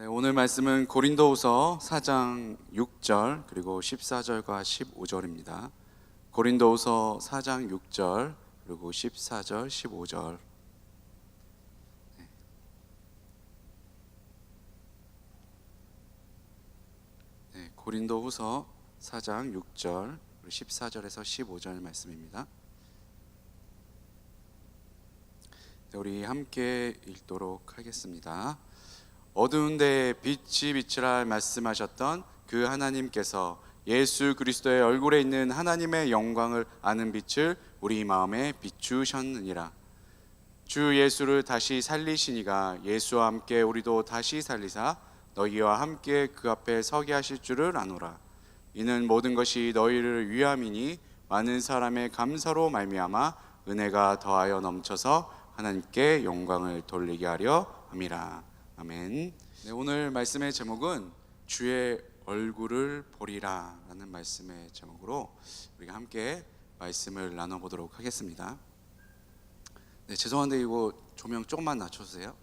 네, 오늘 말씀은 고린도후서 4장 6절 그리고 14절과 15절입니다. 고린도후서 4장 6절 그리고 14절, 15절. 네, 고린도후서 4장 6절 그리고 14절에서 15절 말씀입니다. 네, 우리 함께 읽도록 하겠습니다. 어두운 데에 빛이 비치라 말씀하셨던 그 하나님께서 예수 그리스도의 얼굴에 있는 하나님의 영광을 아는 빛을 우리 마음에 비추셨느니라. 주 예수를 다시 살리시니가 예수와 함께 우리도 다시 살리사 너희와 함께 그 앞에 서게 하실 줄을 아노라. 이는 모든 것이 너희를 위함이니 많은 사람의 감사로 말미암아 은혜가 더하여 넘쳐서 하나님께 영광을 돌리게 하려 함이라. 아멘. 네, 오늘 말씀의 제목은 주의 얼굴을 보리라 라는 말씀의 제목으로 우리가 함께 말씀을 나눠보도록 하겠습니다. 네, 죄송한데 이거 조명 조금만 낮춰주세요.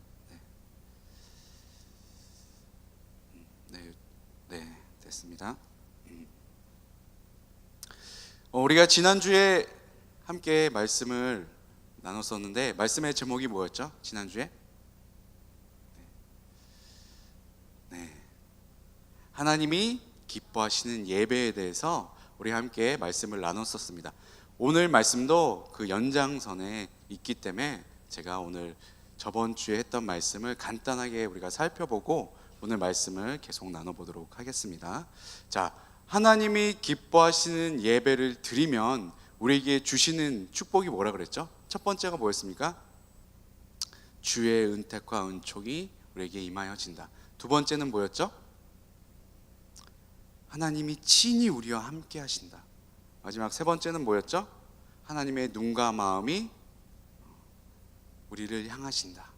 네, 됐습니다. 우리가 지난주에 함께 말씀을 나눴었는데 말씀의 제목이 뭐였죠? 지난주에? 하나님이 기뻐하시는 예배에 대해서 우리 함께 말씀을 나눴었습니다. 오늘 말씀도 그 연장선에 있기 때문에 제가 오늘 저번 주에 했던 말씀을 간단하게 우리가 살펴보고 오늘 말씀을 계속 나눠보도록 하겠습니다. 자, 하나님이 기뻐하시는 예배를 드리면 우리에게 주시는 축복이 뭐라 그랬죠? 첫 번째가 뭐였습니까? 주의 은택과 은총이 우리에게 임하여진다. 두 번째는 뭐였죠? 하나님이 친히 우리와 함께 하신다. 마지막 세 번째는 뭐였죠? 하나님의 눈과 마음이 우리를 향하신다.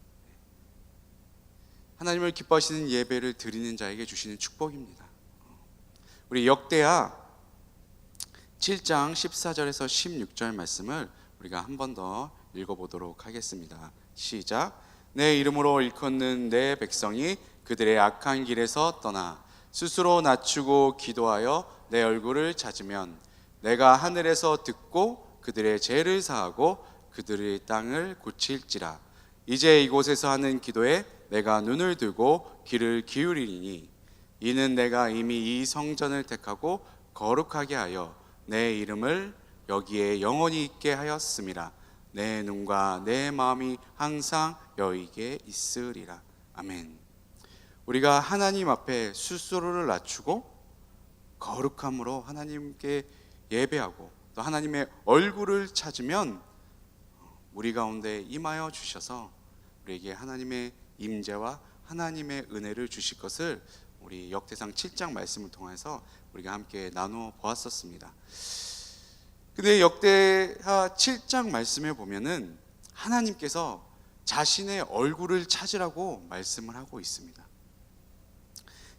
하나님을 기뻐하시는 예배를 드리는 자에게 주시는 축복입니다. 우리 역대하 7장 14절에서 16절 말씀을 우리가 한 번 더 읽어보도록 하겠습니다. 시작. 내 이름으로 일컫는 내 백성이 그들의 악한 길에서 떠나 스스로 낮추고 기도하여 내 얼굴을 찾으면 내가 하늘에서 듣고 그들의 죄를 사하고 그들의 땅을 고칠지라. 이제 이곳에서 하는 기도에 내가 눈을 들고 귀를 기울이리니 이는 내가 이미 이 성전을 택하고 거룩하게 하여 내 이름을 여기에 영원히 있게 하였음이라. 내 눈과 내 마음이 항상 여기에 있으리라. 아멘. 우리가 하나님 앞에 스스로를 낮추고 거룩함으로 하나님께 예배하고 또 하나님의 얼굴을 찾으면 우리 가운데 임하여 주셔서 우리에게 하나님의 임재와 하나님의 은혜를 주실 것을 우리 역대상 7장 말씀을 통해서 우리가 함께 나누어 보았었습니다. 근데 역대하 7장 말씀에 보면은 하나님께서 자신의 얼굴을 찾으라고 말씀을 하고 있습니다.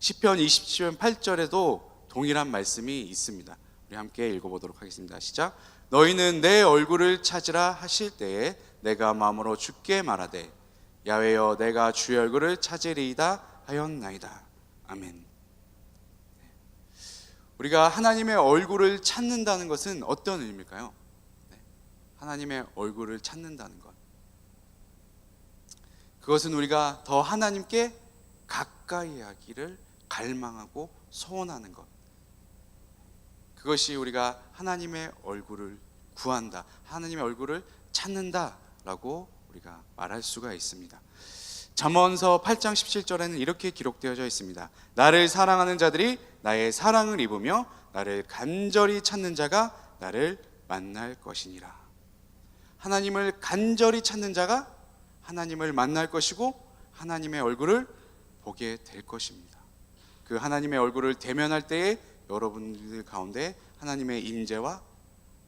시편 27편 8절에도 동일한 말씀이 있습니다. 우리 함께 읽어보도록 하겠습니다. 시작. 너희는 내 얼굴을 찾으라 하실 때에 내가 마음으로 주께 말하되 야훼여 내가 주의 얼굴을 찾으리이다 하였나이다. 아멘. 우리가 하나님의 얼굴을 찾는다는 것은 어떤 의미일까요? 하나님의 얼굴을 찾는다는 것, 그것은 우리가 더 하나님께 가까이 하기를 갈망하고 소원하는 것, 그것이 우리가 하나님의 얼굴을 구한다, 하나님의 얼굴을 찾는다라고 우리가 말할 수가 있습니다. 잠언서 8장 17절에는 이렇게 기록되어져 있습니다. 나를 사랑하는 자들이 나의 사랑을 입으며 나를 간절히 찾는 자가 나를 만날 것이니라. 하나님을 간절히 찾는 자가 하나님을 만날 것이고 하나님의 얼굴을 보게 될 것입니다. 그 하나님의 얼굴을 대면할 때에 여러분들 가운데 하나님의 임재와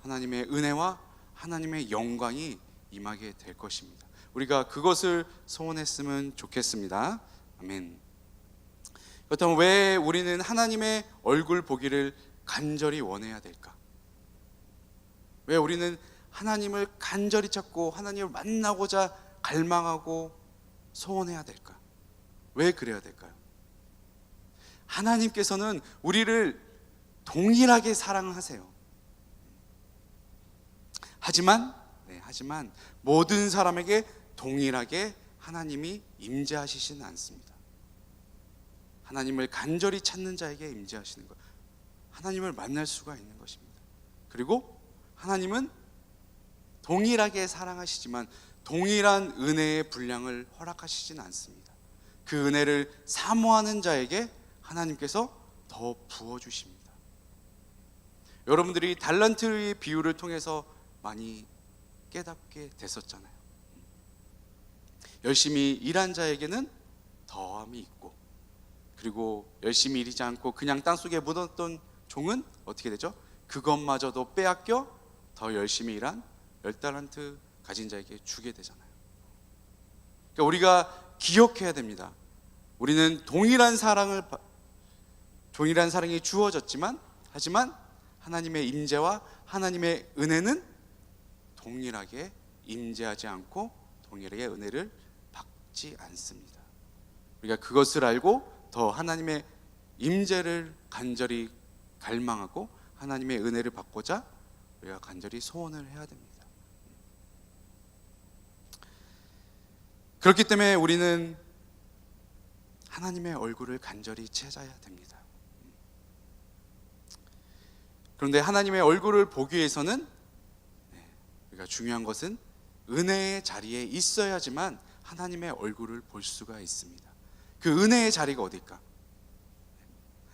하나님의 은혜와 하나님의 영광이 임하게 될 것입니다. 우리가 그것을 소원했으면 좋겠습니다. 아멘. 그렇다면 왜 우리는 하나님의 얼굴 보기를 간절히 원해야 될까? 왜 우리는 하나님을 간절히 찾고 하나님을 만나고자 갈망하고 소원해야 될까? 왜 그래야 될까요? 하나님께서는 우리를 동일하게 사랑하세요. 하지만 모든 사람에게 동일하게 하나님이 임재하시지는 않습니다. 하나님을 간절히 찾는 자에게 임재하시는 것, 하나님을 만날 수가 있는 것입니다. 그리고 하나님은 동일하게 사랑하시지만 동일한 은혜의 분량을 허락하시진 않습니다. 그 은혜를 사모하는 자에게 하나님께서 더 부어주십니다. 여러분들이 달란트의 비유를 통해서 많이 깨닫게 됐었잖아요. 열심히 일한 자에게는 더함이 있고, 그리고 열심히 일하지 않고 그냥 땅속에 묻었던 종은 어떻게 되죠? 그것마저도 빼앗겨 더 열심히 일한 10달란트 가진 자에게 주게 되잖아요. 그러니까 우리가 기억해야 됩니다. 우리는 동일한 사랑이 주어졌지만, 하지만 하나님의 임재와 하나님의 은혜는 동일하게 임재하지 않고 동일하게 은혜를 받지 않습니다. 우리가 그것을 알고 더 하나님의 임재를 간절히 갈망하고 하나님의 은혜를 받고자 우리가 간절히 소원을 해야 됩니다. 그렇기 때문에 우리는 하나님의 얼굴을 간절히 찾아야 됩니다. 그런데 하나님의 얼굴을 보기 위해서는 우리가 중요한 것은 은혜의 자리에 있어야지만 하나님의 얼굴을 볼 수가 있습니다. 그 은혜의 자리가 어딜까?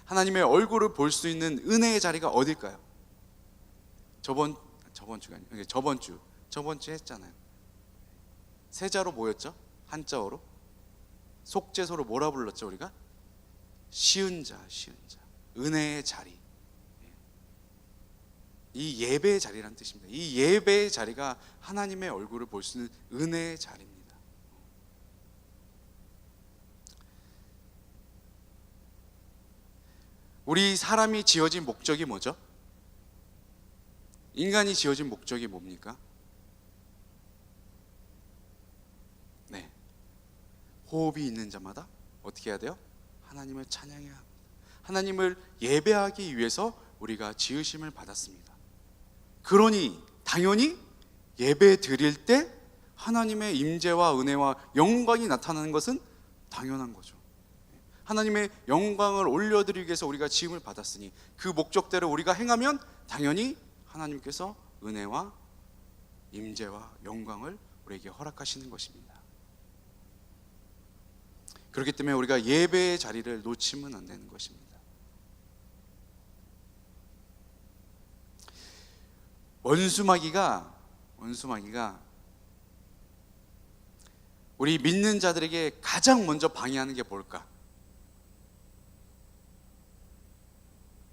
하나님의 얼굴을 볼 수 있는 은혜의 자리가 어딜까요? 저번 주 했잖아요. 세자로 뭐였죠? 한자어로 속죄소로 뭐라 불렀죠? 우리가 쉬운 자. 은혜의 자리. 이 예배의 자리라는 뜻입니다. 이 예배의 자리가 하나님의 얼굴을 볼 수 있는 은혜의 자리입니다. 우리 사람이 지어진 목적이 뭐죠? 인간이 지어진 목적이 뭡니까? 호흡이 있는 자마다 어떻게 해야 돼요? 하나님을 찬양해야 합니다. 하나님을 예배하기 위해서 우리가 지으심을 받았습니다. 그러니 당연히 예배 드릴 때 하나님의 임재와 은혜와 영광이 나타나는 것은 당연한 거죠. 하나님의 영광을 올려드리기 위해서 우리가 지음을 받았으니 그 목적대로 우리가 행하면 당연히 하나님께서 은혜와 임재와 영광을 우리에게 허락하시는 것입니다. 그렇기 때문에 우리가 예배의 자리를 놓치면 안 되는 것입니다. 원수마귀가 우리 믿는 자들에게 가장 먼저 방해하는 게 뭘까?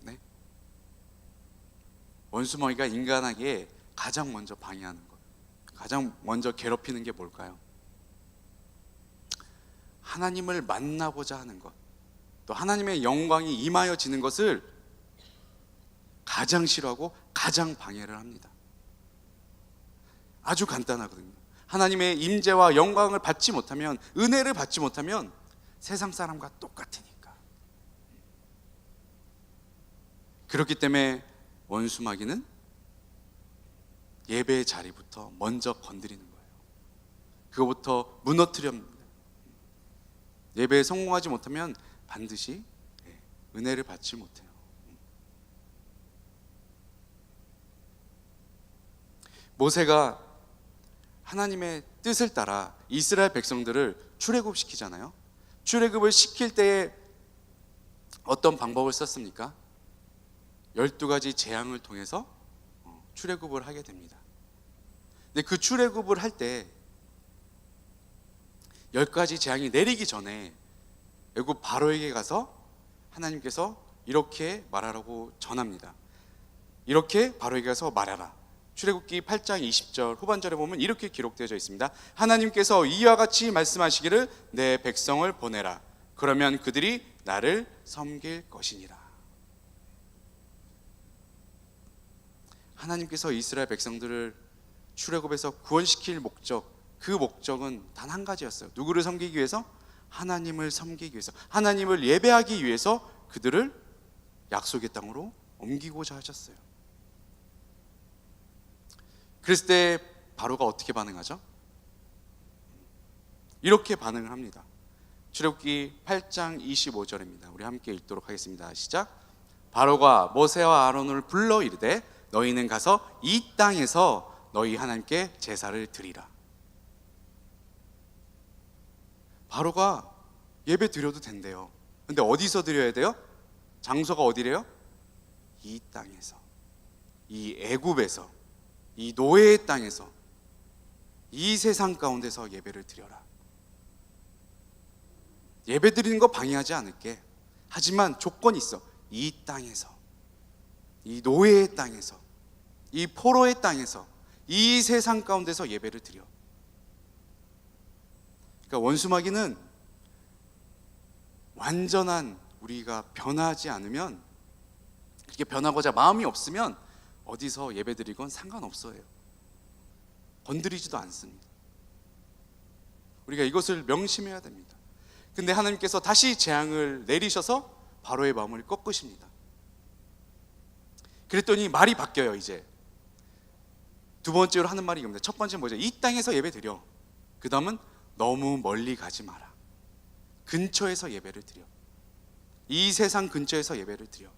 네? 원수마귀가 인간에게 가장 먼저 방해하는 것, 가장 먼저 괴롭히는 게 뭘까요? 하나님을 만나고자 하는 것, 또 하나님의 영광이 임하여지는 것을 가장 싫어하고 가장 방해를 합니다. 아주 간단하거든요. 하나님의 임재와 영광을 받지 못하면, 은혜를 받지 못하면 세상 사람과 똑같으니까. 그렇기 때문에 원수마귀는 예배의 자리부터 먼저 건드리는 거예요. 그거부터 무너뜨려 합니다. 예배에 성공하지 못하면 반드시 은혜를 받지 못해요. 모세가 하나님의 뜻을 따라 이스라엘 백성들을 출애굽시키잖아요. 출애굽을 시킬 때에 어떤 방법을 썼습니까? 12가지 재앙을 통해서 출애굽을 하게 됩니다. 근데 그 출애굽을 할 때 10가지 재앙이 내리기 전에 애굽 바로에게 가서 하나님께서 이렇게 말하라고 전합니다. 이렇게 바로에게 가서 말하라. 출애굽기 8장 20절 후반절에 보면 이렇게 기록되어져 있습니다. 하나님께서 이와 같이 말씀하시기를 내 백성을 보내라. 그러면 그들이 나를 섬길 것이니라. 하나님께서 이스라엘 백성들을 출애굽에서 구원시킬 목적, 그 목적은 단 한 가지였어요. 누구를 섬기기 위해서? 하나님을 섬기기 위해서, 하나님을 예배하기 위해서 그들을 약속의 땅으로 옮기고자 하셨어요. 그랬을 때 바로가 어떻게 반응하죠? 이렇게 반응을 합니다. 출애굽기 8장 25절입니다. 우리 함께 읽도록 하겠습니다. 시작. 바로가 모세와 아론을 불러 이르되 너희는 가서 이 땅에서 너희 하나님께 제사를 드리라. 바로가 예배 드려도 된대요. 근데 어디서 드려야 돼요? 장소가 어디래요? 이 땅에서, 이 애굽에서, 이 노예의 땅에서, 이 세상 가운데서 예배를 드려라. 예배 드리는 거 방해하지 않을게. 하지만 조건이 있어. 이 땅에서, 이 노예의 땅에서, 이 포로의 땅에서, 이 세상 가운데서 예배를 드려. 그러니까 원수마귀는 완전한 우리가 변하지 않으면, 이렇게 변하고자 마음이 없으면 어디서 예배 드리건 상관없어요. 건드리지도 않습니다. 우리가 이것을 명심해야 됩니다. 근데 하나님께서 다시 재앙을 내리셔서 바로의 마음을 꺾으십니다. 그랬더니 말이 바뀌어요. 이제 두 번째로 하는 말이 이겁니다. 첫 번째는 뭐죠? 이 땅에서 예배 드려. 그 다음은 너무 멀리 가지 마라. 근처에서 예배를 드려. 이 세상 근처에서 예배를 드려.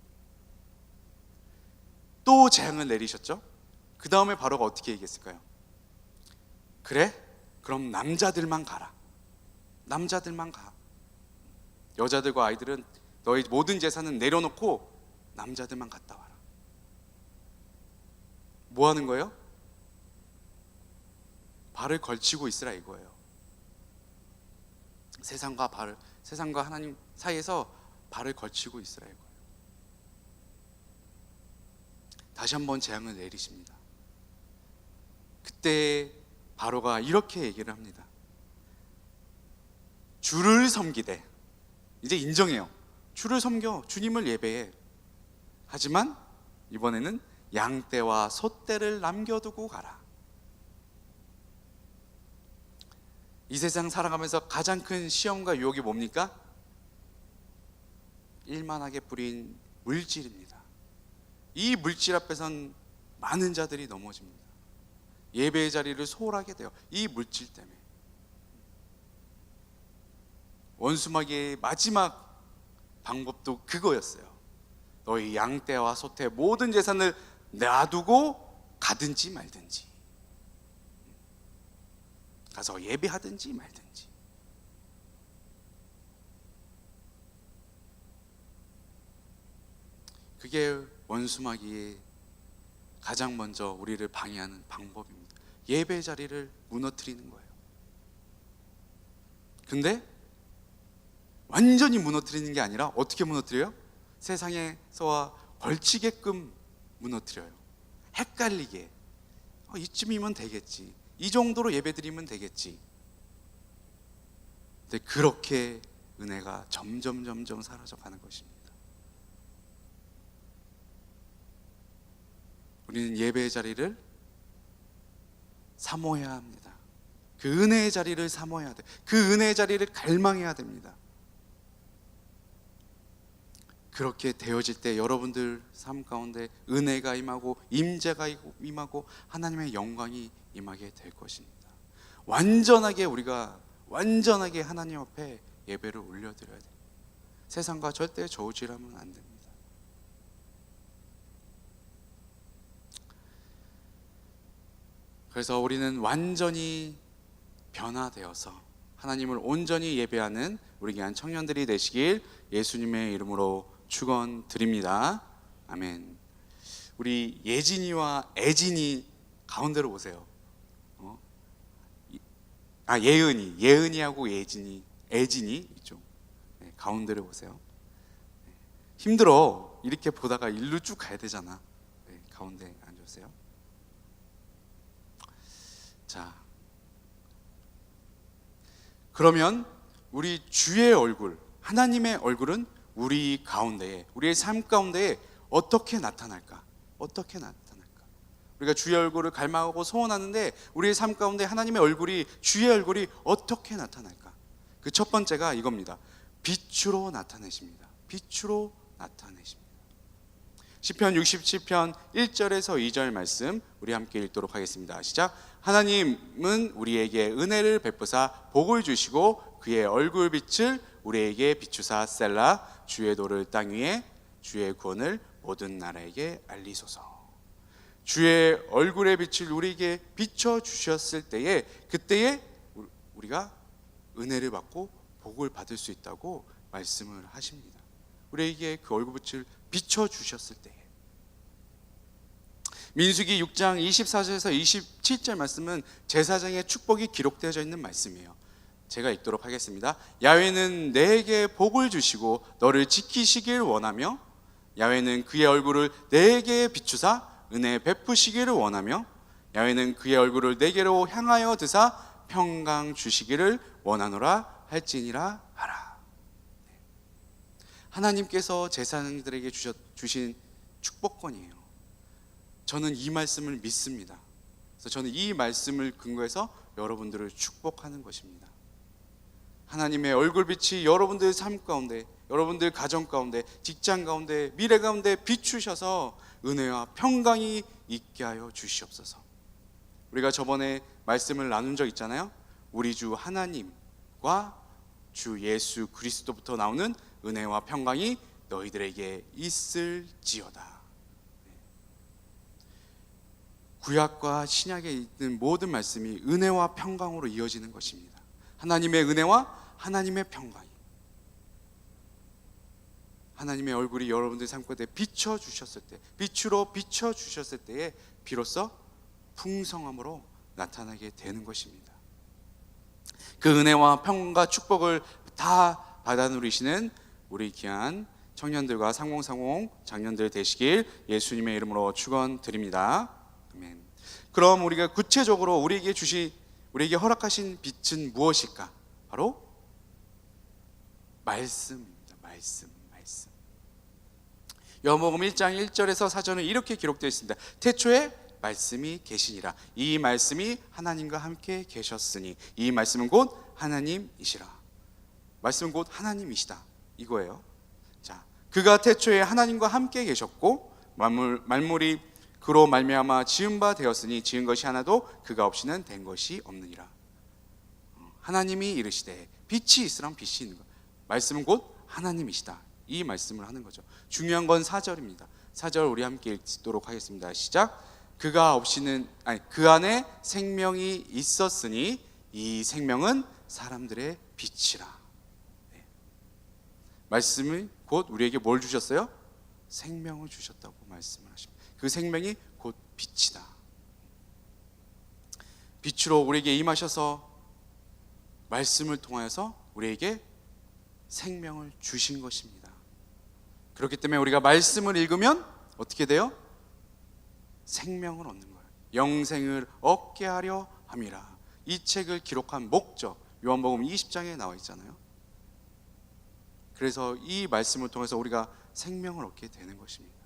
또 재앙을 내리셨죠? 그 다음에 바로가 어떻게 얘기했을까요? 그래? 그럼 남자들만 가라. 남자들만 가. 여자들과 아이들은 너희 모든 재산은 내려놓고 남자들만 갔다 와라. 뭐 하는 거예요? 발을 걸치고 있으라 이거예요. 세상과 하나님 사이에서 발을 걸치고 있으라 이거예요. 다시 한번 재앙을 내리십니다. 그때 바로가 이렇게 얘기를 합니다. 주를 섬기되, 이제 인정해요. 주를 섬겨, 주님을 예배해. 하지만 이번에는 양떼와 소떼를 남겨두고 가라. 이 세상 살아가면서 가장 큰 시험과 유혹이 뭡니까? 일만하게 뿌린 물질입니다. 이 물질 앞에선 많은 자들이 넘어집니다. 예배의 자리를 소홀하게 돼요. 이 물질 때문에. 원수마귀의 마지막 방법도 그거였어요. 너희 양떼와 소떼 모든 재산을 놔두고 가든지 말든지, 가서 예배하든지 말든지. 그게 원수마귀의 가장 먼저 우리를 방해하는 방법입니다. 예배 자리를 무너뜨리는 거예요. 근데 완전히 무너뜨리는 게 아니라 어떻게 무너뜨려요? 세상에서와 걸치게끔 무너뜨려요. 헷갈리게. 이쯤이면 되겠지. 이 정도로 예배드리면 되겠지. 근데 그렇게 은혜가 점점 사라져가는 것입니다. 우리는 예배의 자리를 사모해야 합니다. 그 은혜의 자리를 사모해야 돼. 그 은혜의 자리를 갈망해야 됩니다. 그렇게 되어질 때 여러분들 삶 가운데 은혜가 임하고 임재가 임하고 하나님의 영광이 임하게 될 것입니다. 우리가 완전하게 하나님 앞에 예배를 올려드려야 돼요. 세상과 절대 저울질하면 안 됩니다. 그래서 우리는 완전히 변화되어서 하나님을 온전히 예배하는 우리 귀한 청년들이 되시길 예수님의 이름으로 축원드립니다. 아멘. 우리 예진이와 애진이 가운데로 오세요. 예은이하고 애진이 이쪽. 네, 가운데로 오세요. 네, 힘들어. 이렇게 보다가 일로 쭉 가야 되잖아. 네, 가운데 앉으세요. 자, 그러면 우리 주의 얼굴, 하나님의 얼굴은 우리 가운데에, 우리의 삶 가운데에 어떻게 나타날까? 어떻게 나타날까? 우리가 주의 얼굴을 갈망하고 소원하는데 우리의 삶 가운데 하나님의 얼굴이, 주의 얼굴이 어떻게 나타날까? 그 첫 번째가 이겁니다. 빛으로 나타내십니다. 빛으로 나타내십니다. 시편 67편 1절에서 2절 말씀 우리 함께 읽도록 하겠습니다. 시작. 하나님은 우리에게 은혜를 베푸사 복을 주시고 그의 얼굴빛을 우리에게 비추사 셀라. 주의 도를 땅 위에 주의 구원을 모든 나라에게 알리소서. 주의 얼굴의 빛을 우리에게 비춰주셨을 때에 그때에 우리가 은혜를 받고 복을 받을 수 있다고 말씀을 하십니다. 우리에게 그 얼굴빛을 비춰주셨을 때에. 민수기 6장 24절에서 27절 말씀은 제사장의 축복이 기록되어져 있는 말씀이에요. 제가 읽도록 하겠습니다. 야훼는 내게 복을 주시고 너를 지키시길 원하며 야훼는 그의 얼굴을 내게 비추사 은혜 베푸시기를 원하며 야훼는 그의 얼굴을 내게로 향하여 드사 평강 주시기를 원하노라 할지니라 하라. 하나님께서 제사장들에게 주신 축복권이에요. 저는 이 말씀을 믿습니다. 그래서 저는 이 말씀을 근거해서 여러분들을 축복하는 것입니다. 하나님의 얼굴빛이 여러분들 삶 가운데, 여러분들 가정 가운데, 직장 가운데, 미래 가운데 비추셔서 은혜와 평강이 있게 하여 주시옵소서. 우리가 저번에 말씀을 나눈 적 있잖아요. 우리 주 하나님과 주 예수 그리스도부터 나오는 은혜와 평강이 너희들에게 있을지어다. 구약과 신약에 있는 모든 말씀이 은혜와 평강으로 이어지는 것입니다. 하나님의 은혜와 하나님의 평강이, 하나님의 얼굴이 여러분들 삶 가운데 비춰주셨을 때, 빛으로 비춰주셨을 때에 비로소 풍성함으로 나타나게 되는 것입니다. 그 은혜와 평강과 축복을 다 받아 누리시는 우리 귀한 청년들과 3030 장년들 되시길 예수님의 이름으로 축원드립니다. 아멘. 그럼 우리가 구체적으로 우리에게 허락하신 빛은 무엇일까? 바로 말씀입니다. 말씀. 요한복음 1장 1절에서 4절은 이렇게 기록되어 있습니다. 태초에 말씀이 계시니라. 이 말씀이 하나님과 함께 계셨으니 이 말씀은 곧 하나님이시라. 말씀은 곧 하나님이시다, 이거예요. 자, 그가 태초에 하나님과 함께 계셨고 만물이 그로 말미암아 지은 바 되었으니 지은 것이 하나도 그가 없이는 된 것이 없느니라. 하나님이 이르시되 빛이 있으란 빛이 있는 것. 말씀은 곧 하나님이시다, 이 말씀을 하는 거죠. 중요한 건 4절입니다. 4절 우리 함께 읽도록 하겠습니다. 시작. 그 안에 생명이 있었으니 이 생명은 사람들의 빛이라. 네. 말씀이 곧 우리에게 뭘 주셨어요? 생명을 주셨다고 말씀을 하십니다. 그 생명이 곧 빛이다. 빛으로 우리에게 임하셔서 말씀을 통하여서 우리에게 생명을 주신 것입니다. 그렇기 때문에 우리가 말씀을 읽으면 어떻게 돼요? 생명을 얻는 거예요. 영생을 얻게 하려 함이라. 이 책을 기록한 목적, 요한복음 20장에 나와 있잖아요. 그래서 이 말씀을 통해서 우리가 생명을 얻게 되는 것입니다.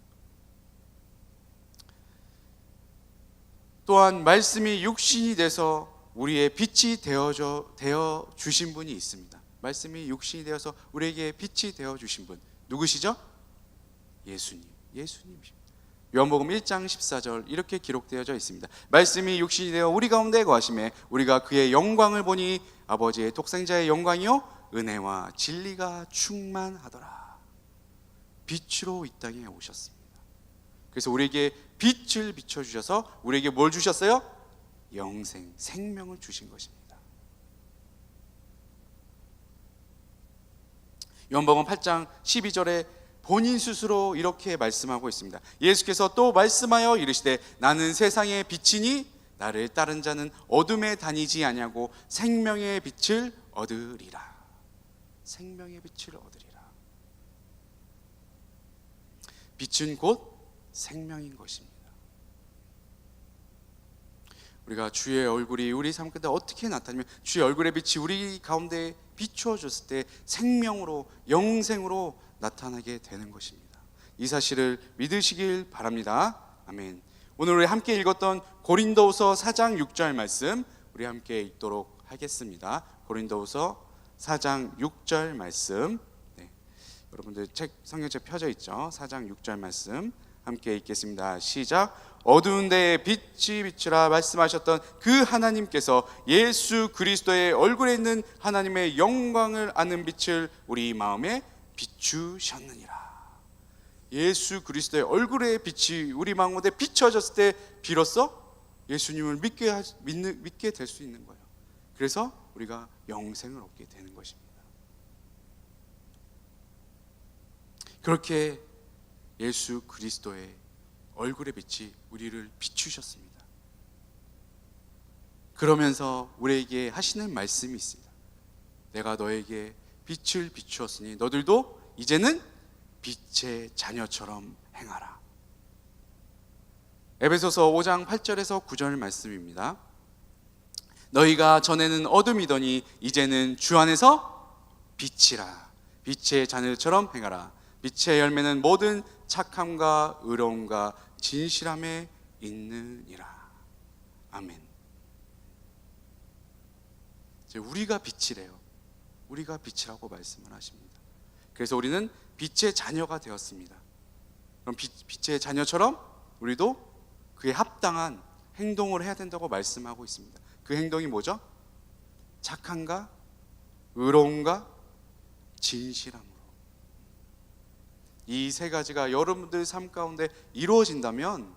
또한 말씀이 육신이 돼서 우리의 빛이 되어 주신 분이 있습니다. 말씀이 육신이 되어서 우리에게 빛이 되어 주신 분 누구시죠? 예수님이십니다. 요한복음 1장 14절 이렇게 기록되어져 있습니다. 말씀이 육신이 되어 우리 가운데 거하심에 우리가 그의 영광을 보니 아버지의 독생자의 영광이요 은혜와 진리가 충만하더라. 빛으로 이 땅에 오셨습니다. 그래서 우리에게 빛을 비춰주셔서 우리에게 뭘 주셨어요? 영생, 생명을 주신 것입니다. 요한복음 8장 12절에 본인 스스로 이렇게 말씀하고 있습니다. 예수께서 또 말씀하여 이르시되 나는 세상의 빛이니 나를 따른 자는 어둠에 다니지 아니하고 생명의 빛을 얻으리라. 생명의 빛을 얻으리라. 빛은 곧 생명인 것입니다. 우리가 주의 얼굴이 우리 삶 가운데 어떻게 나타나면 주의 얼굴의 빛이 우리 가운데 비추어졌을 때 생명으로, 영생으로 나타나게 되는 것입니다. 이 사실을 믿으시길 바랍니다. 아멘. 오늘 우리 함께 읽었던 고린도후서 4장 6절 말씀 우리 함께 읽도록 하겠습니다. 고린도후서 4장 6절 말씀. 네. 여러분들 성경책 펴져 있죠? 4장 6절 말씀 함께 읽겠습니다. 시작. 어두운 데에 빛이 비추라 말씀하셨던 그 하나님께서 예수 그리스도의 얼굴에 있는 하나님의 영광을 아는 빛을 우리 마음에 비추셨느니라. 예수 그리스도의 얼굴의 빛이 우리 마음에 비춰졌을 때 비로소 예수님을 믿게 될 수 있는 거예요. 그래서 우리가 영생을 얻게 되는 것입니다. 그렇게 예수 그리스도의 얼굴의 빛이 우리를 비추셨습니다. 그러면서 우리에게 하시는 말씀이 있습니다. 내가 너에게 빛을 비추었으니 너들도 이제는 빛의 자녀처럼 행하라. 에베소서 5장 8절에서 9절 말씀입니다. 너희가 전에는 어둠이더니 이제는 주 안에서 빛이라. 빛의 자녀처럼 행하라. 빛의 열매는 모든 착함과 의로움과 진실함에 있느니라. 아멘. 우리가 빛이래요. 우리가 빛이라고 말씀을 하십니다. 그래서 우리는 빛의 자녀가 되었습니다. 그럼 빛의 자녀처럼 우리도 그에 합당한 행동을 해야 된다고 말씀하고 있습니다. 그 행동이 뭐죠? 착함과 의로움과 진실함으로. 이 세 가지가 여러분들 삶 가운데 이루어진다면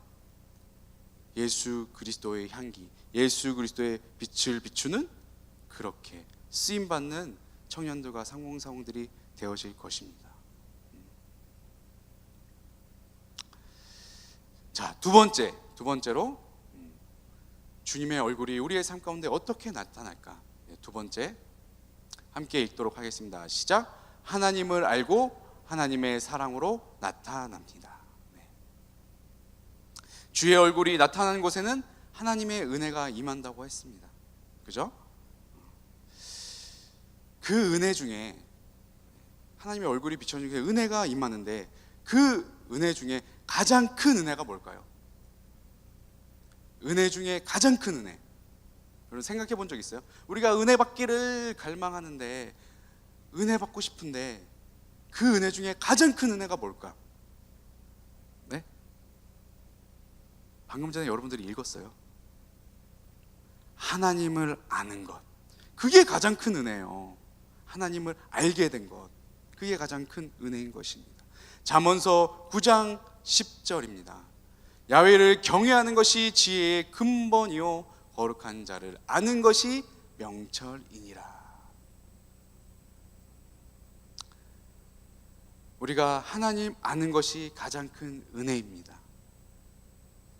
예수 그리스도의 향기, 예수 그리스도의 빛을 비추는 그렇게 쓰임받는 청년들과 상공사공들이 되어질 것입니다. 자, 두 번째로 주님의 얼굴이 우리의 삶 가운데 어떻게 나타날까? 두 번째 함께 읽도록 하겠습니다. 시작. 하나님을 알고 하나님의 사랑으로 나타납니다. 주의 얼굴이 나타나는 곳에는 하나님의 은혜가 임한다고 했습니다. 그죠? 그 은혜 중에 하나님의 얼굴이 비춰지는 게 은혜가 임하는데 그 은혜 중에 가장 큰 은혜가 뭘까요? 은혜 중에 가장 큰 은혜, 여러분 생각해 본 적 있어요? 우리가 은혜 받기를 갈망하는데, 은혜 받고 싶은데 그 은혜 중에 가장 큰 은혜가 뭘까? 네? 방금 전에 여러분들이 읽었어요. 하나님을 아는 것, 그게 가장 큰 은혜예요. 하나님을 알게 된 것, 그게 가장 큰 은혜인 것입니다. 잠언서 9장 10절입니다. 야훼를 경외하는 것이 지혜의 근본이요 거룩한 자를 아는 것이 명철이니라. 우리가 하나님 아는 것이 가장 큰 은혜입니다.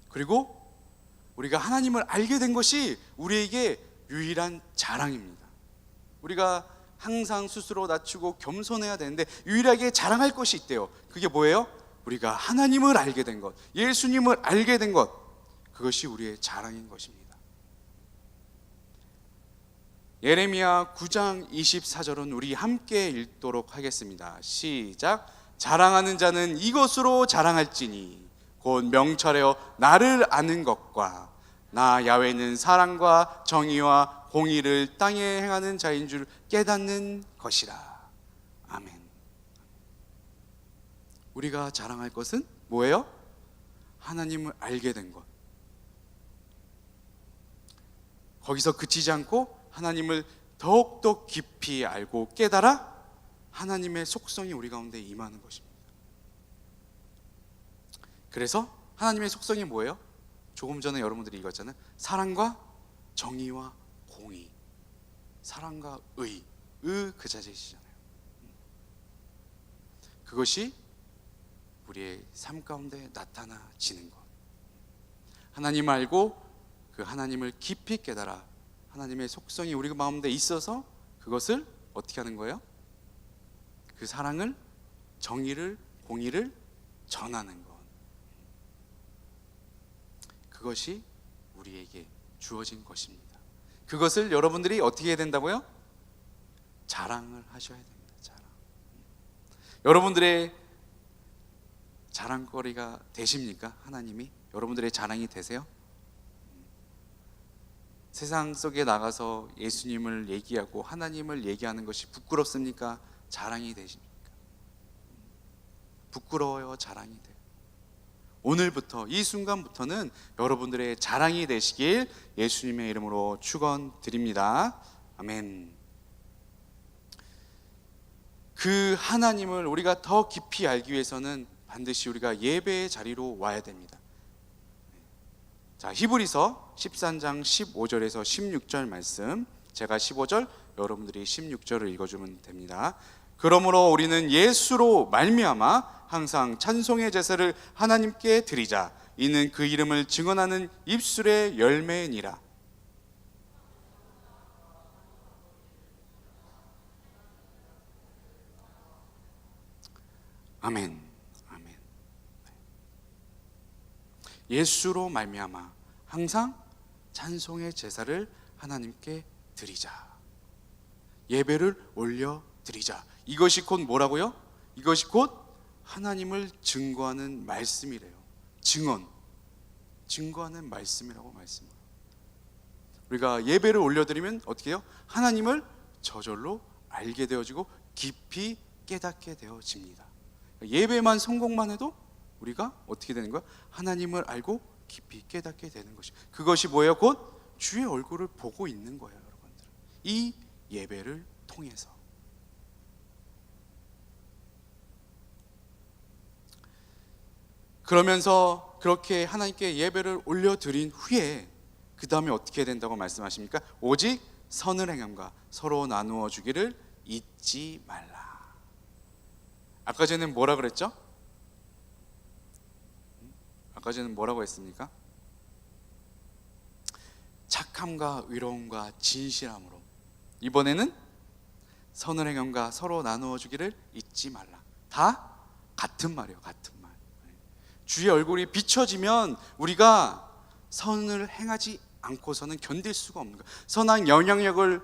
그리고 우리가 하나님을 알게 된 것이 우리에게 유일한 자랑입니다. 우리가 항상 스스로 낮추고 겸손해야 되는데 유일하게 자랑할 것이 있대요. 그게 뭐예요? 우리가 하나님을 알게 된 것, 예수님을 알게 된 것, 그것이 우리의 자랑인 것입니다. 예레미야 9장 24절은 우리 함께 읽도록 하겠습니다. 시작. 자랑하는 자는 이것으로 자랑할지니 곧 명철하여 나를 아는 것과 나 야훼는 사랑과 정의와 공의를 땅에 행하는 자인 줄 깨닫는 것이라. 아멘. 우리가 자랑할 것은 뭐예요? 하나님을 알게 된 것. 거기서 그치지 않고 하나님을 더욱더 깊이 알고 깨달아 하나님의 속성이 우리 가운데 임하는 것입니다. 그래서 하나님의 속성이 뭐예요? 조금 전에 여러분들이 읽었잖아요. 사랑과 정의와 공의, 사랑과 의 그 자체이시잖아요. 그것이 우리의 삶 가운데 나타나지는 것. 하나님 알고 그 하나님을 깊이 깨달아 하나님의 속성이 우리 마음에 있어서 그것을 어떻게 하는 거예요? 그 사랑을, 정의를, 공의를 전하는 것. 그것이 우리에게 주어진 것입니다. 그것을 여러분들이 어떻게 해야 된다고요? 자랑을 하셔야 됩니다. 자랑. 여러분들의 자랑거리가 되십니까? 하나님이 여러분들의 자랑이 되세요? 세상 속에 나가서 예수님을 얘기하고 하나님을 얘기하는 것이 부끄럽습니까? 자랑이 되십니까? 부끄러워요, 자랑이 돼요. 오늘부터 이 순간부터는 여러분들의 자랑이 되시길 예수님의 이름으로 축원드립니다. 아멘. 그 하나님을 우리가 더 깊이 알기 위해서는 반드시 우리가 예배의 자리로 와야 됩니다. 자, 히브리서 13장 15절에서 16절 말씀, 제가 15절, 여러분들이 16절을 읽어주면 됩니다. 그러므로 우리는 예수로 말미암아 항상 찬송의 제사를 하나님께 드리자. 이는 그 이름을 증언하는 입술의 열매니라. 아멘. 아멘. 예수로 말미암아 항상 찬송의 제사를 하나님께 드리자. 예배를 올려 드리자. 이것이 곧 뭐라고요? 이것이 곧 하나님을 증거하는 말씀이래요. 증거하는 말씀이라고 말씀을. 우리가 예배를 올려드리면 어떻게 해요? 하나님을 저절로 알게 되어지고 깊이 깨닫게 되어집니다. 예배만 성공만 해도 우리가 어떻게 되는 거야? 하나님을 알고 깊이 깨닫게 되는 것이. 그것이 뭐예요? 곧 주의 얼굴을 보고 있는 거예요, 여러분들. 이 예배를 통해서. 그러면서 그렇게 하나님께 예배를 올려드린 후에 그 다음에 어떻게 된다고 말씀하십니까? 오직 선을 행함과 서로 나누어 주기를 잊지 말라. 아까 전에는 뭐라 그랬죠? 아까 전에는 뭐라고 했습니까? 착함과 의로움과 진실함으로. 이번에는 선을 행함과 서로 나누어 주기를 잊지 말라. 다 같은 말이에요. 같은 말. 주의 얼굴이 비춰지면 우리가 선을 행하지 않고서는 견딜 수가 없는 거예요. 선한 영향력을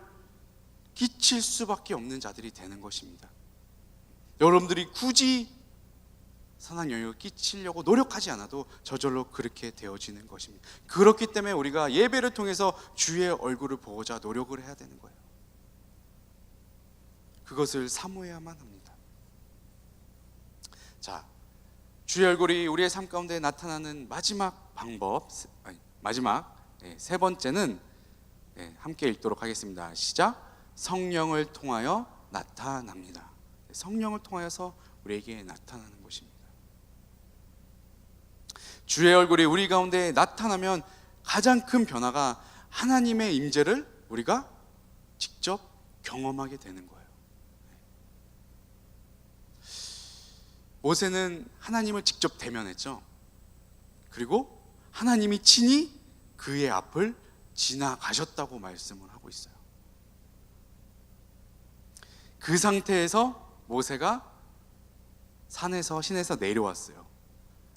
끼칠 수밖에 없는 자들이 되는 것입니다. 여러분들이 굳이 선한 영향력을 끼치려고 노력하지 않아도 저절로 그렇게 되어지는 것입니다. 그렇기 때문에 우리가 예배를 통해서 주의 얼굴을 보고자 노력을 해야 되는 거예요. 그것을 사모해야만 합니다. 자, 주의 얼굴이 우리의 삶 가운데 나타나는 마지막 방법, 세 번째는 함께 읽도록 하겠습니다. 시작. 성령을 통하여 나타납니다. 성령을 통하여서 우리에게 나타나는 것입니다. 주의 얼굴이 우리 가운데 나타나면 가장 큰 변화가 하나님의 임재를 우리가 직접 경험하게 되는 거예요. 모세는 하나님을 직접 대면했죠. 그리고 하나님이 친히 그의 앞을 지나가셨다고 말씀을 하고 있어요. 그 상태에서 모세가 신에서 내려왔어요.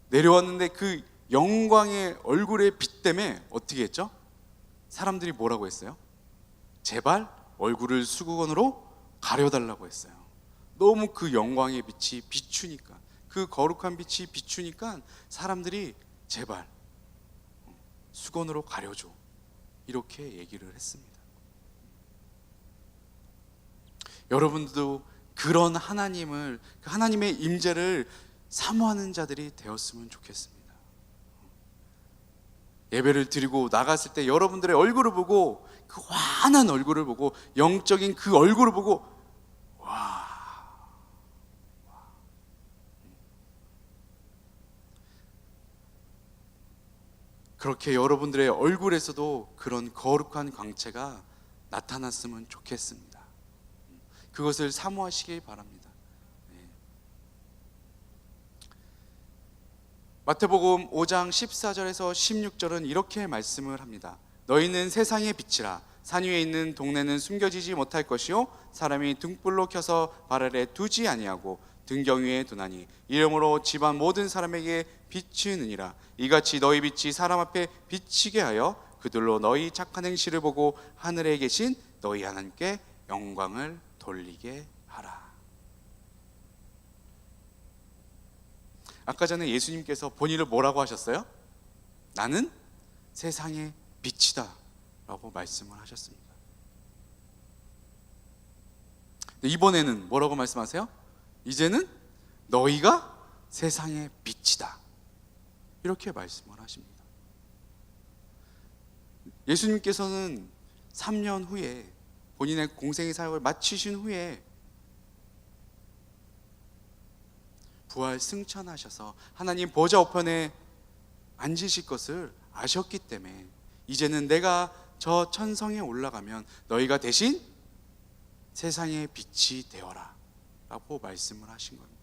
내려왔는데 그 영광의 얼굴의 빛 때문에 어떻게 했죠? 사람들이 뭐라고 했어요? 제발 얼굴을 수건으로 가려달라고 했어요. 너무 그 영광의 빛이 비추니까, 그 거룩한 빛이 비추니까 사람들이 제발 수건으로 가려줘, 이렇게 얘기를 했습니다. 여러분들도 그런 하나님의 임재를 사모하는 자들이 되었으면 좋겠습니다. 예배를 드리고 나갔을 때 여러분들의 얼굴을 보고, 그 환한 얼굴을 보고, 영적인 그 얼굴을 보고, 와, 그렇게 여러분들의 얼굴에서도 그런 거룩한 광채가 나타났으면 좋겠습니다. 그것을 사모하시기 바랍니다. 마태복음 5장 14절에서 16절은 이렇게 말씀을 합니다. 너희는 세상의 빛이라. 산 위에 있는 동네는 숨겨지지 못할 것이요 사람이 등불로 켜서 발 아래 두지 아니하고 등경 위에 두나니 이러므로 집안 모든 사람에게 비치느니라. 이같이 너희 빛이 사람 앞에 비치게 하여 그들로 너희 착한 행실을 보고 하늘에 계신 너희 하나님께 영광을 돌리게 하라. 아까 전에 예수님께서 본인을 뭐라고 하셨어요? 나는 세상의 빛이다 라고 말씀을 하셨습니다. 이번에는 뭐라고 말씀하세요? 이제는 너희가 세상의 빛이다. 이렇게 말씀을 하십니다. 예수님께서는 3년 후에 본인의 공생의 사역을 마치신 후에 부활 승천하셔서 하나님 보좌 우편에 앉으실 것을 아셨기 때문에 이제는 내가 저 천성에 올라가면 너희가 대신 세상의 빛이 되어라 라고 말씀을 하신 겁니다.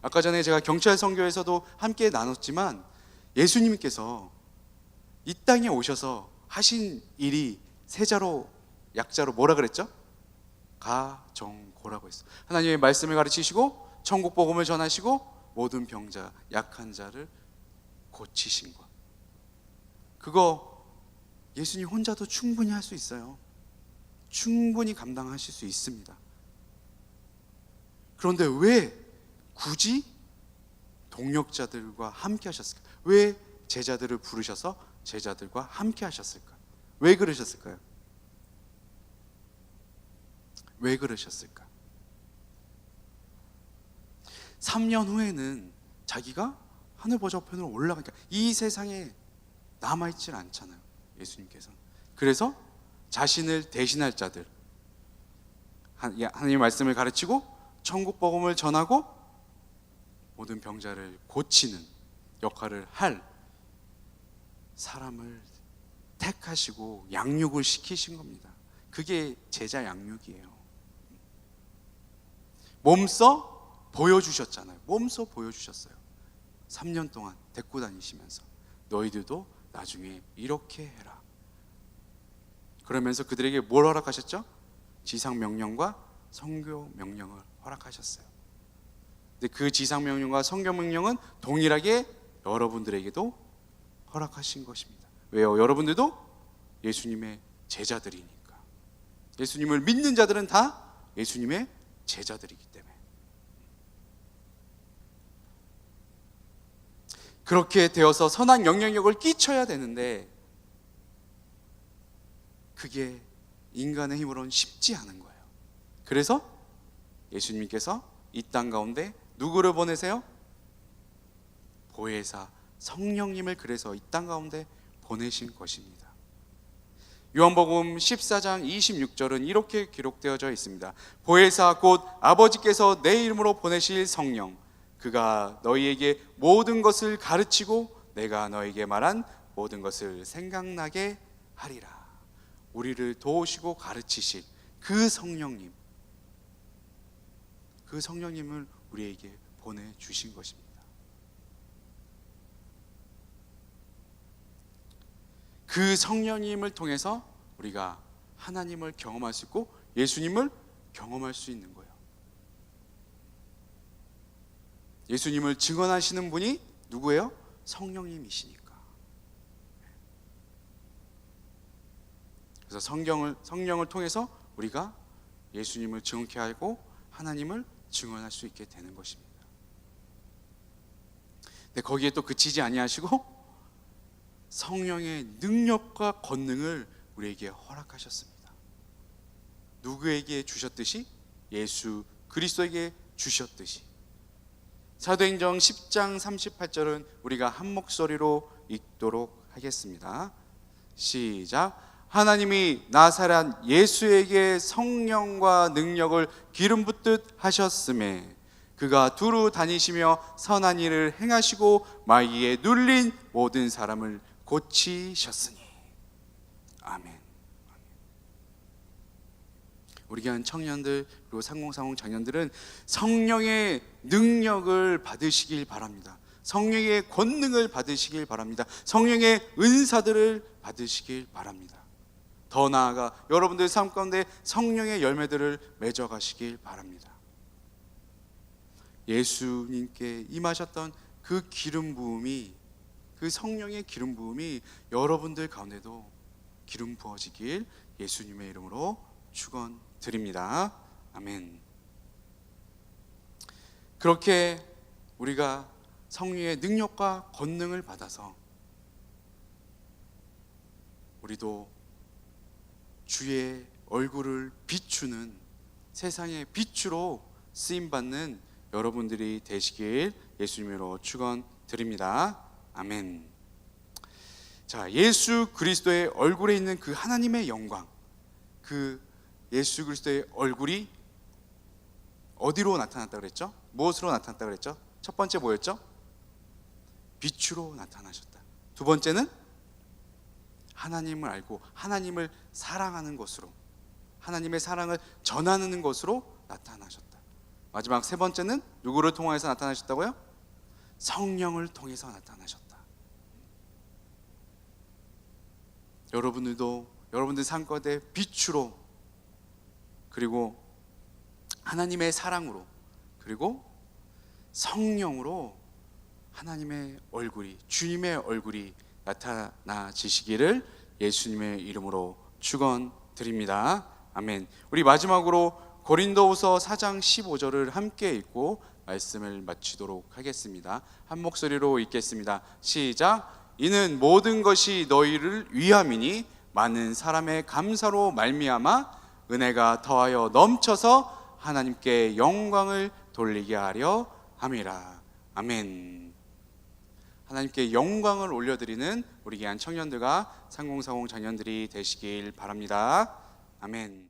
아까 전에 제가 경찰 선교에서도 함께 나눴지만 예수님께서 이 땅에 오셔서 하신 일이 세자로 약자로 뭐라 그랬죠? 가정고라고 했어요. 하나님의 말씀을 가르치시고 천국 복음을 전하시고 모든 병자 약한 자를 고치신 것, 그거 예수님 혼자도 충분히 할 수 있어요. 충분히 감당하실 수 있습니다. 그런데 왜 굳이 동력자들과 함께 하셨을까? 왜 제자들을 부르셔서 제자들과 함께 하셨을까? 왜 그러셨을까요? 왜 그러셨을까? 3년 후에는 자기가 하늘 보좌 우편으로 올라가니까 이 세상에 남아있질 않잖아요, 예수님께서는. 그래서 자신을 대신할 자들, 하나님의 말씀을 가르치고 천국 복음을 전하고 모든 병자를 고치는 역할을 할 사람을 택하시고 양육을 시키신 겁니다. 그게 제자 양육이에요. 몸써 보여주셨잖아요. 몸써 보여주셨어요. 3년 동안 데리고 다니시면서 너희들도 나중에 이렇게 해라. 그러면서 그들에게 뭘 허락하셨죠? 지상 명령과 선교 명령을 허락하셨어요. 근데 그 지상 명령과 선교 명령은 동일하게 여러분들에게도 허락하신 것입니다. 왜요? 여러분들도 예수님의 제자들이니까. 예수님을 믿는 자들은 다 예수님의 제자들이기 때문에. 그렇게 되어서 선한 영향력을 끼쳐야 되는데 그게 인간의 힘으로는 쉽지 않은 거예요. 그래서 예수님께서 이 땅 가운데 누구를 보내세요? 보혜사 성령님을 그래서 이 땅 가운데 보내신 것입니다. 요한복음 14장 26절은 이렇게 기록되어져 있습니다. 보혜사 곧 아버지께서 내 이름으로 보내실 성령, 그가 너희에게 모든 것을 가르치고 내가 너희에게 말한 모든 것을 생각나게 하리라. 우리를 도우시고 가르치실 그 성령님, 그 성령님을 우리에게 보내주신 것입니다. 그 성령님을 통해서 우리가 하나님을 경험할 수 있고 예수님을 경험할 수 있는 거예요. 예수님을 증언하시는 분이 누구예요? 성령님이시니까. 그래서 성령을 통해서 우리가 예수님을 증언케 하고 하나님을 증언할 수 있게 되는 것입니다. 근데 거기에 또 그치지 아니하시고 성령의 능력과 권능을 우리에게 허락하셨습니다. 누구에게 주셨듯이? 예수 그리스도에게 주셨듯이. 사도행전 10장 38절은 우리가 한 목소리로 읽도록 하겠습니다. 시작. 하나님이 나사렛 예수에게 성령과 능력을 기름 붓듯 하셨음에 그가 두루 다니시며 선한 일을 행하시고 마귀에 눌린 모든 사람을 고치셨으니. 아멘. 우리 교회 청년들 그리고 3030 장년들은 성령의 능력을 받으시길 바랍니다. 성령의 권능을 받으시길 바랍니다. 성령의 은사들을 받으시길 바랍니다. 더 나아가 여러분들 삶 가운데 성령의 열매들을 맺어가시길 바랍니다. 예수님께 임하셨던 그 기름 부음이, 그 성령의 기름 부음이 여러분들 가운데도 기름 부어지길 예수님의 이름으로 축원드립니다. 아멘. 그렇게 우리가 성령의 능력과 권능을 받아서 우리도 주의 얼굴을 비추는 세상의 빛으로 쓰임받는 여러분들이 되시길 예수님으로 축원드립니다. 아멘. 자, 예수 그리스도의 얼굴에 있는 그 하나님의 영광, 그 예수 그리스도의 얼굴이 어디로 나타났다 그랬죠? 무엇으로 나타났다 그랬죠? 첫 번째 뭐였죠? 빛으로 나타나셨다. 두 번째는 하나님을 알고 하나님을 사랑하는 것으로, 하나님의 사랑을 전하는 것으로 나타나셨다. 마지막 세 번째는 누구를 통해서 나타나셨다고요? 성령을 통해서 나타나셨다. 여러분들도 여러분들 삶 가운데 빛으로, 그리고 하나님의 사랑으로, 그리고 성령으로 하나님의 얼굴이, 주님의 얼굴이 나타나지시기를 예수님의 이름으로 축원드립니다. 아멘. 우리 마지막으로 고린도후서 4장 15절을 함께 읽고 말씀을 마치도록 하겠습니다. 한 목소리로 읽겠습니다. 시작. 이는 모든 것이 너희를 위함이니 많은 사람의 감사로 말미암아 은혜가 더하여 넘쳐서 하나님께 영광을 돌리게 하려 함이라. 아멘. 하나님께 영광을 올려드리는 우리 귀한 청년들과 3040 청년들이 되시길 바랍니다. 아멘.